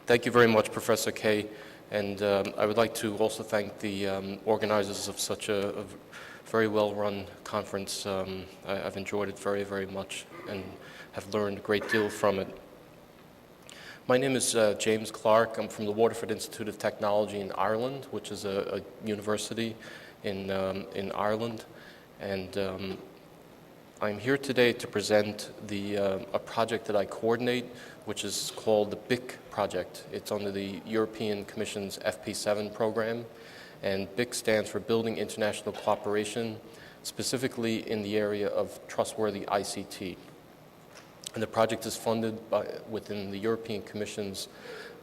Thank you very much, Professor Kay, and I would like to also thank the organizers of such a very well-run conference. I've enjoyed it very, very much and have learned a great deal from it. My name is James Clarke. I'm from the Waterford Institute of Technology in Ireland, which is a university in Ireland, and I'm here today to present a project that I coordinate, which is called the BIC project. It's under the European Commission's FP7 program, and BIC stands for Building International Cooperation, specifically in the area of trustworthy ICT. And the project is funded within the European Commission's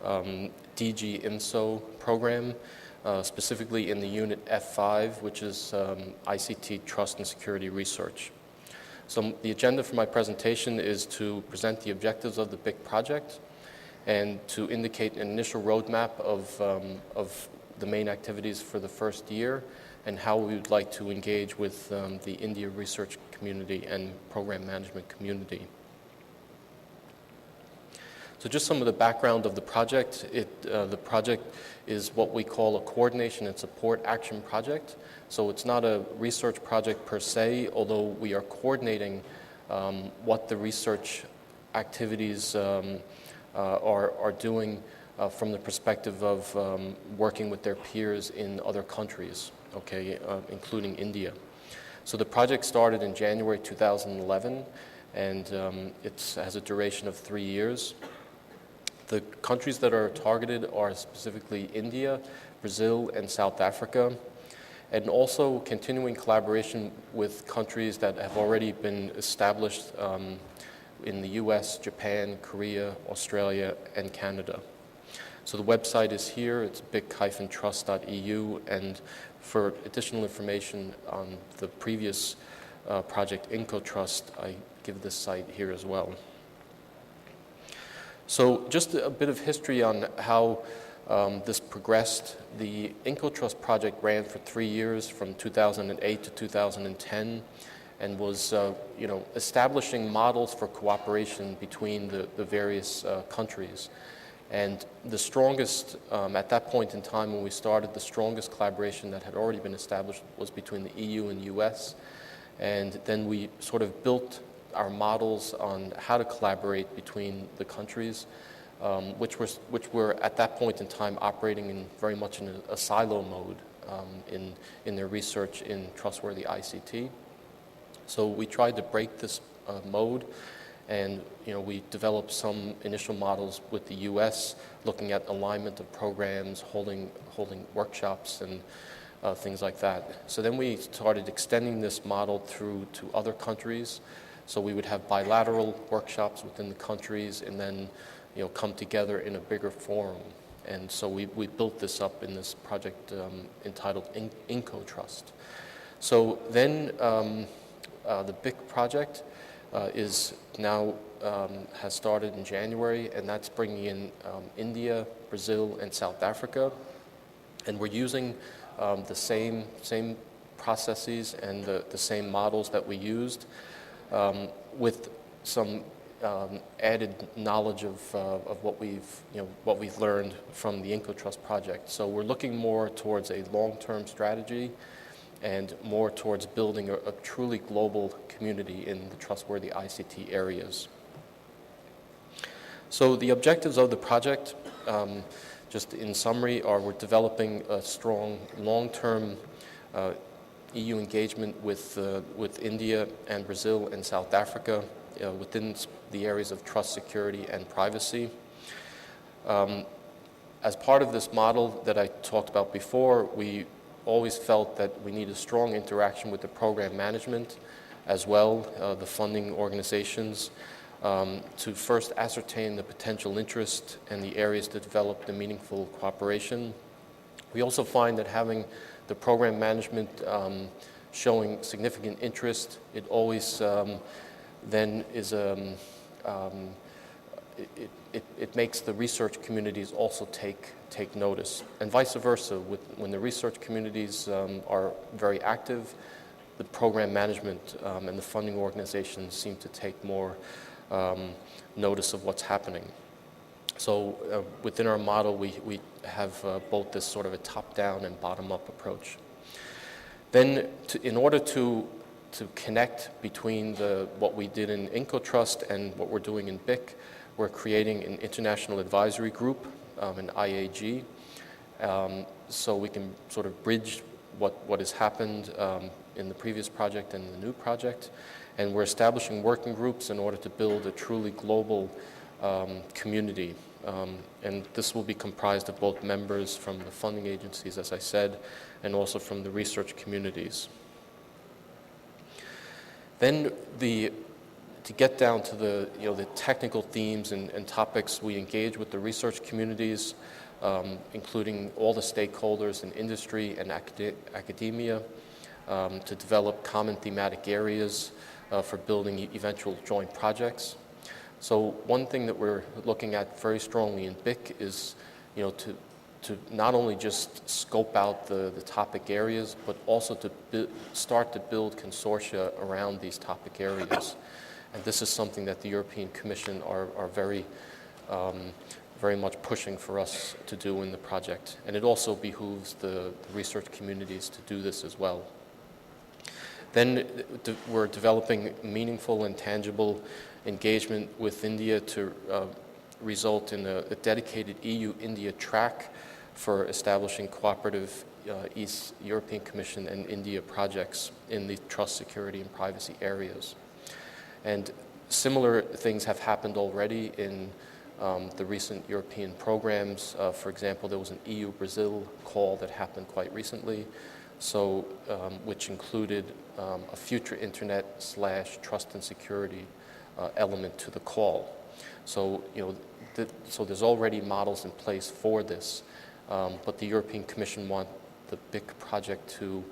DG IMSO program, specifically in the unit F5, which is ICT Trust and Security Research. So the agenda for my presentation is to present the objectives of the BIC project and to indicate an initial roadmap of the main activities for the first year and how we would like to engage with the India research community and program management community. So just some of the background of the project. The project is what we call a coordination and support action project. So it's not a research project per se, although we are coordinating what the research activities are doing from the perspective of working with their peers in other countries, okay, including India. So the project started in January 2011, and it has a duration of 3 years. The countries that are targeted are specifically India, Brazil, and South Africa, and also continuing collaboration with countries that have already been established in the US, Japan, Korea, Australia, and Canada. So the website is here. It's bic-trust.eu, and for additional information on the previous project, IncoTrust, I give this site here as well. So just a bit of history on how this progressed. The IncoTrust project ran for 3 years, from 2008 to 2010, and was establishing models for cooperation between the various countries. And the strongest, at that point in time when we started, the strongest collaboration that had already been established was between the EU and US. And then we sort of built our models on how to collaborate between the countries, which were at that point in time operating very much in a silo mode in their research in trustworthy ICT. So we tried to break this mode, and we developed some initial models with the U.S., looking at alignment of programs, holding workshops, and things like that. So then we started extending this model through to other countries. So we would have bilateral workshops within the countries, and then come together in a bigger forum. And so we built this up in this project entitled IncoTrust. So then the BIC project is now has started in January, and that's bringing in India, Brazil, and South Africa. And we're using the same processes and the same models that we used, with some added knowledge of what we've learned from the IncoTrust project. So we're looking more towards a long-term strategy and more towards building a truly global community in the trustworthy ICT areas. So the objectives of the project, just in summary, are we're developing a strong long-term EU engagement with India and Brazil and South Africa within the areas of trust, security, and privacy. As part of this model that I talked about before, we always felt that we need a strong interaction with the program management as well, the funding organizations, to first ascertain the potential interest and the areas to develop the meaningful cooperation. We also find that having the program management showing significant interest, it always then is it makes the research communities also take notice, and vice versa. When the research communities are very active, the program management and the funding organizations seem to take more notice of what's happening. So within our model, we have both this sort of a top-down and bottom-up approach. Then in order to connect between what we did in IncoTrust and what we're doing in BIC, we're creating an international advisory group, an IAG, so we can sort of bridge what has happened in the previous project and the new project. And we're establishing working groups in order to build a truly global community. And this will be comprised of both members from the funding agencies, as I said, and also from the research communities. Then to get down to the technical themes and topics, we engage with the research communities, including all the stakeholders in industry and academia, to develop common thematic areas for building eventual joint projects. So one thing that we're looking at very strongly in BIC is, to not only just scope out the topic areas, but also to start to build consortia around these topic areas. And this is something that the European Commission are very much pushing for us to do in the project. And it also behooves the research communities to do this as well. Then we're developing meaningful and tangible engagement with India to result in a dedicated EU-India track for establishing cooperative East European Commission and India projects in the trust, security, and privacy areas. And similar things have happened already in the recent European programs. For example, there was an EU-Brazil call that happened quite recently, so which included a future internet/trust and security element to the call. So, so there's already models in place for this, but the European Commission want the BIC project to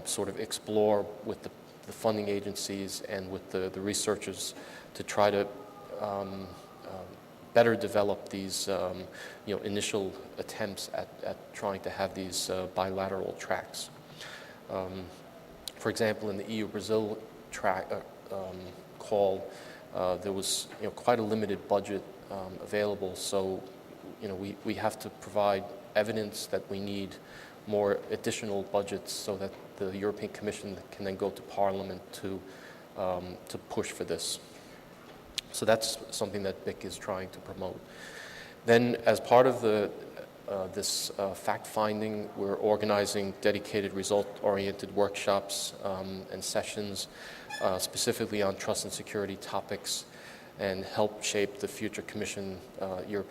sort of explore with the funding agencies and with the researchers to try to better develop these initial attempts at trying to have these bilateral tracks. For example, in the EU-Brazil track call, there was quite a limited budget available, so we have to provide evidence that we need more additional budgets so that the European Commission can then go to Parliament to push for this. So that's something that BIC is trying to promote. Then, as part of this fact-finding, we're organizing dedicated result-oriented workshops and sessions specifically on trust and security topics, and help shape the future Commission European